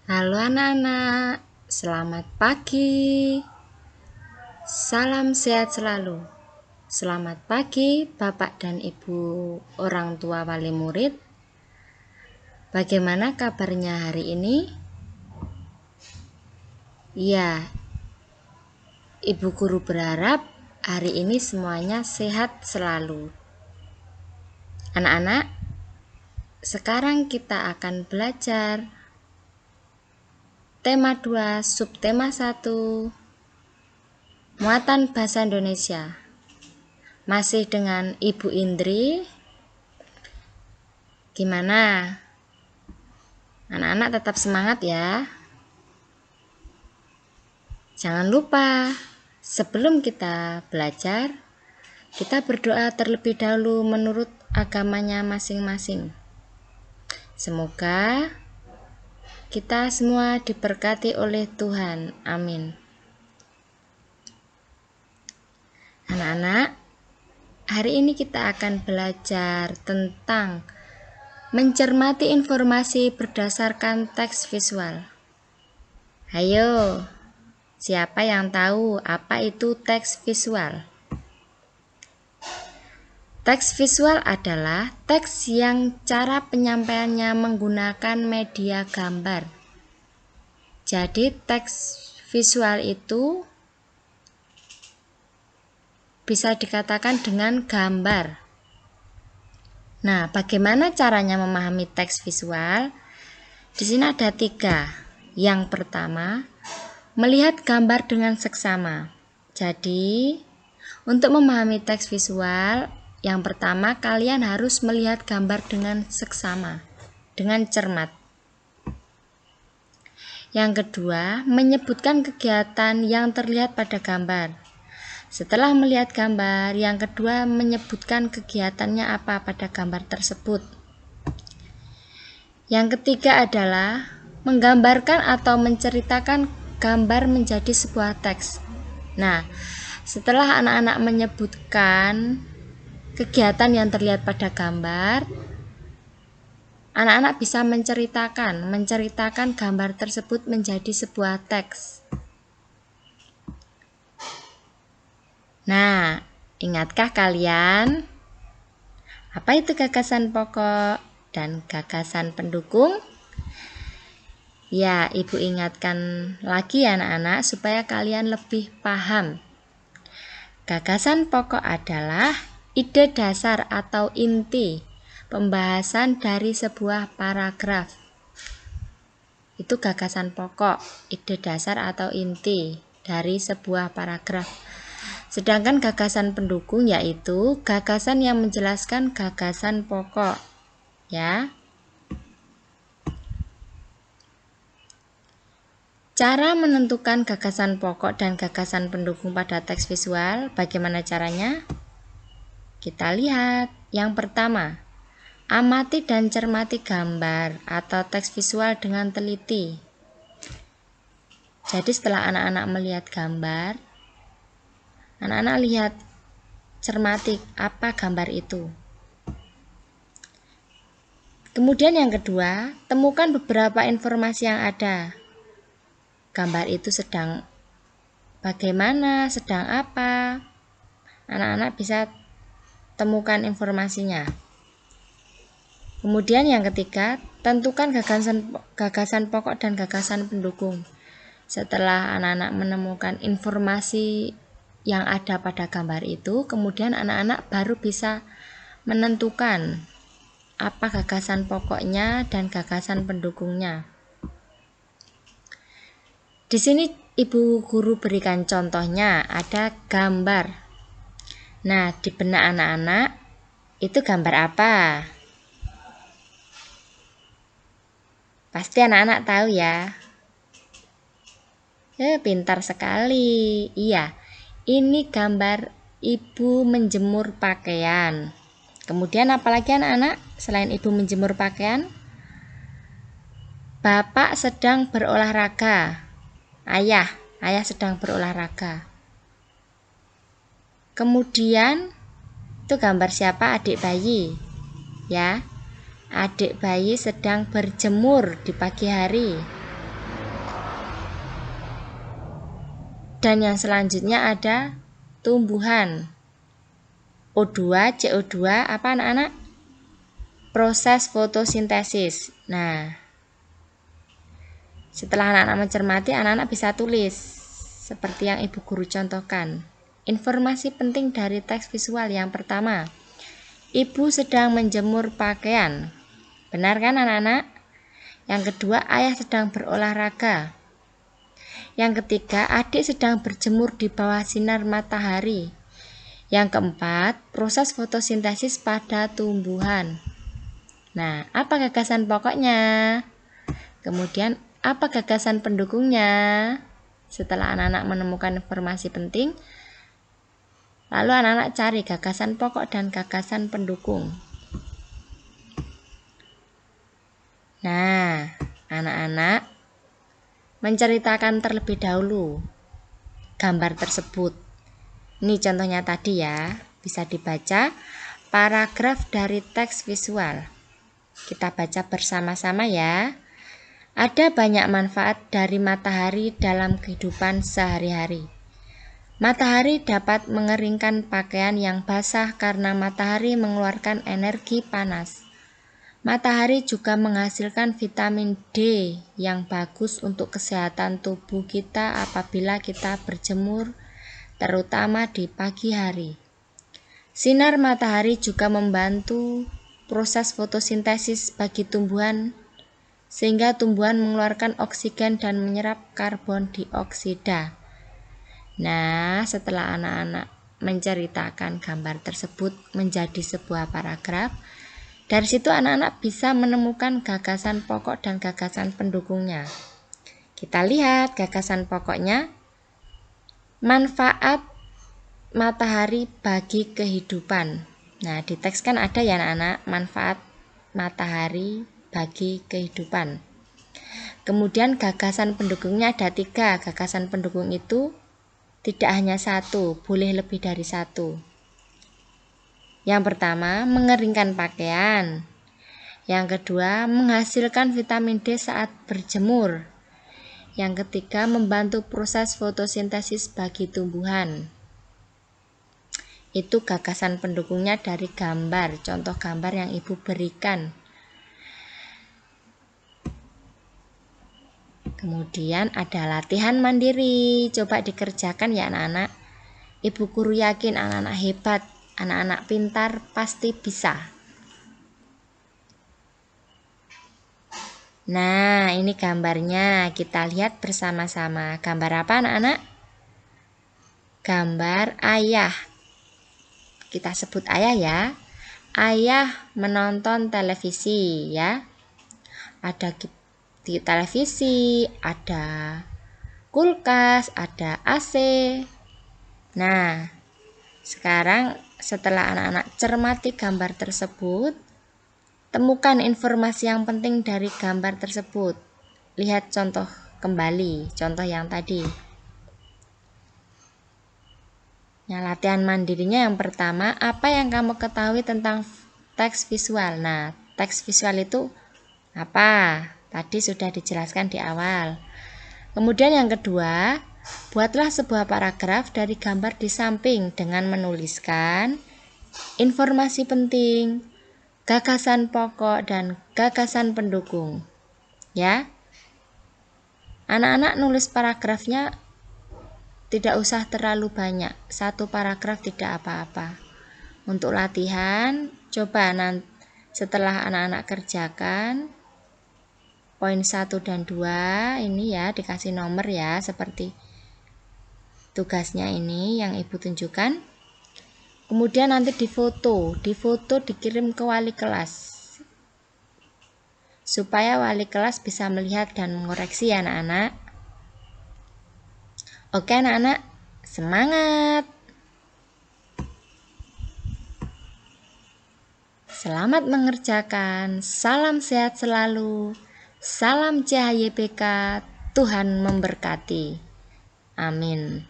Halo anak-anak, selamat pagi. Salam sehat selalu. Selamat pagi Bapak dan Ibu orang tua wali murid. Bagaimana kabarnya hari ini? Ya, Ibu guru berharap hari ini semuanya sehat selalu. Anak-anak, sekarang kita akan belajar tema 2, subtema 1, muatan bahasa Indonesia. Masih dengan Ibu Indri. Gimana? Anak-anak tetap semangat ya. Jangan lupa, sebelum kita belajar, kita berdoa terlebih dahulu menurut agamanya masing-masing. Semoga kita semua diberkati oleh Tuhan. Amin. Anak-anak, hari ini kita akan belajar tentang mencermati informasi berdasarkan teks visual. Ayo, siapa yang tahu apa itu teks visual? Teks visual adalah teks yang cara penyampaiannya menggunakan media gambar. Jadi teks visual itu bisa dikatakan dengan gambar. Nah, bagaimana caranya memahami teks visual? Di sini ada 3. Yang pertama, melihat gambar dengan seksama. Jadi, untuk memahami teks visual, yang pertama kalian harus melihat gambar dengan seksama, dengan cermat. Yang kedua, menyebutkan kegiatan yang terlihat pada gambar. Setelah melihat gambar, yang kedua menyebutkan kegiatannya apa pada gambar tersebut. Yang ketiga adalah menggambarkan atau menceritakan gambar menjadi sebuah teks. Nah, setelah anak-anak menyebutkan kegiatan yang terlihat pada gambar, anak-anak bisa menceritakan gambar tersebut menjadi sebuah teks. Nah, ingatkah kalian apa itu gagasan pokok dan gagasan pendukung? Ya, Ibu ingatkan lagi ya anak-anak supaya kalian lebih paham. Gagasan pokok adalah ide dasar atau inti pembahasan dari sebuah paragraf. Itu gagasan pokok, ide dasar atau inti dari sebuah paragraf. Sedangkan gagasan pendukung yaitu gagasan yang menjelaskan gagasan pokok. Ya. Cara menentukan gagasan pokok dan gagasan pendukung pada teks visual, bagaimana caranya? Kita lihat. Yang pertama, amati dan cermati gambar atau teks visual dengan teliti. Jadi setelah anak-anak melihat gambar, anak-anak lihat, cermati apa gambar itu. Kemudian yang kedua, temukan beberapa informasi yang ada. Gambar itu sedang bagaimana, sedang apa. Anak-anak bisa temukan informasinya. Kemudian yang ketiga, tentukan gagasan pokok dan gagasan pendukung. Setelah anak-anak menemukan informasi yang ada pada gambar itu, kemudian anak-anak baru bisa menentukan apa gagasan pokoknya dan gagasan pendukungnya. Di sini Ibu guru berikan contohnya, ada gambar. Nah, di benak anak-anak itu gambar apa? Pasti anak-anak tahu ya. Pintar sekali. Iya, ini gambar ibu menjemur pakaian. Kemudian apalagi anak-anak selain ibu menjemur pakaian? Bapak sedang berolahraga. Ayah sedang berolahraga. Kemudian itu gambar siapa? Adik bayi. Ya. Adik bayi sedang berjemur di pagi hari. Dan yang selanjutnya ada tumbuhan. O2, CO2, apa anak-anak? Proses fotosintesis. Nah, setelah anak-anak mencermati, anak-anak bisa tulis seperti yang ibu guru contohkan. Informasi penting dari teks visual yang pertama, ibu sedang menjemur pakaian. Benar kan anak-anak? Yang kedua, ayah sedang berolahraga. Yang ketiga, adik sedang berjemur di bawah sinar matahari. Yang keempat, proses fotosintesis pada tumbuhan. Nah, apa gagasan pokoknya? Kemudian, apa gagasan pendukungnya? Setelah anak-anak menemukan informasi penting, lalu anak-anak cari gagasan pokok dan gagasan pendukung. Nah, anak-anak menceritakan terlebih dahulu gambar tersebut. Ini contohnya tadi ya, bisa dibaca paragraf dari teks visual. Kita baca bersama-sama ya. Ada banyak manfaat dari matahari dalam kehidupan sehari-hari. Matahari dapat mengeringkan pakaian yang basah karena matahari mengeluarkan energi panas. Matahari juga menghasilkan vitamin D yang bagus untuk kesehatan tubuh kita apabila kita berjemur, terutama di pagi hari. Sinar matahari juga membantu proses fotosintesis bagi tumbuhan, sehingga tumbuhan mengeluarkan oksigen dan menyerap karbon dioksida. Nah, setelah anak-anak menceritakan gambar tersebut menjadi sebuah paragraf, dari situ anak-anak bisa menemukan gagasan pokok dan gagasan pendukungnya. Kita lihat gagasan pokoknya, manfaat matahari bagi kehidupan. Nah, di teks kan ada ya anak-anak, manfaat matahari bagi kehidupan. Kemudian gagasan pendukungnya ada 3. Gagasan pendukung itu tidak hanya 1, boleh lebih dari 1. Yang pertama, mengeringkan pakaian. Yang kedua, menghasilkan vitamin D saat berjemur. Yang ketiga, membantu proses fotosintesis bagi tumbuhan. Itu gagasan pendukungnya dari gambar, contoh gambar yang ibu berikan. Kemudian ada latihan mandiri, coba dikerjakan ya anak-anak. Ibu guru yakin anak-anak hebat, anak-anak pintar pasti bisa. Nah, ini gambarnya, kita lihat bersama-sama. Gambar apa anak-anak? Gambar ayah. Kita sebut ayah ya. Ayah menonton televisi ya. Ada di televisi, ada kulkas, ada AC. Nah, sekarang setelah anak-anak cermati gambar tersebut, temukan informasi yang penting dari gambar tersebut. Lihat contoh kembali, contoh yang tadi. Nah, latihan mandirinya yang pertama, apa yang kamu ketahui tentang teks visual? Nah, teks visual itu apa? Tadi sudah dijelaskan di awal. Kemudian yang kedua, buatlah sebuah paragraf dari gambar di samping dengan menuliskan informasi penting, gagasan pokok, dan gagasan pendukung. Ya, anak-anak nulis paragrafnya tidak usah terlalu banyak, 1 paragraf tidak apa-apa. Untuk latihan, coba nanti setelah anak-anak kerjakan poin 1 dan 2 ini ya, dikasih nomor ya, seperti tugasnya ini yang ibu tunjukkan. Kemudian nanti difoto dikirim ke wali kelas supaya wali kelas bisa melihat dan mengoreksi ya anak-anak. Oke anak-anak, semangat! Selamat mengerjakan, salam sehat selalu, salam CHYPK, Tuhan memberkati. Amin.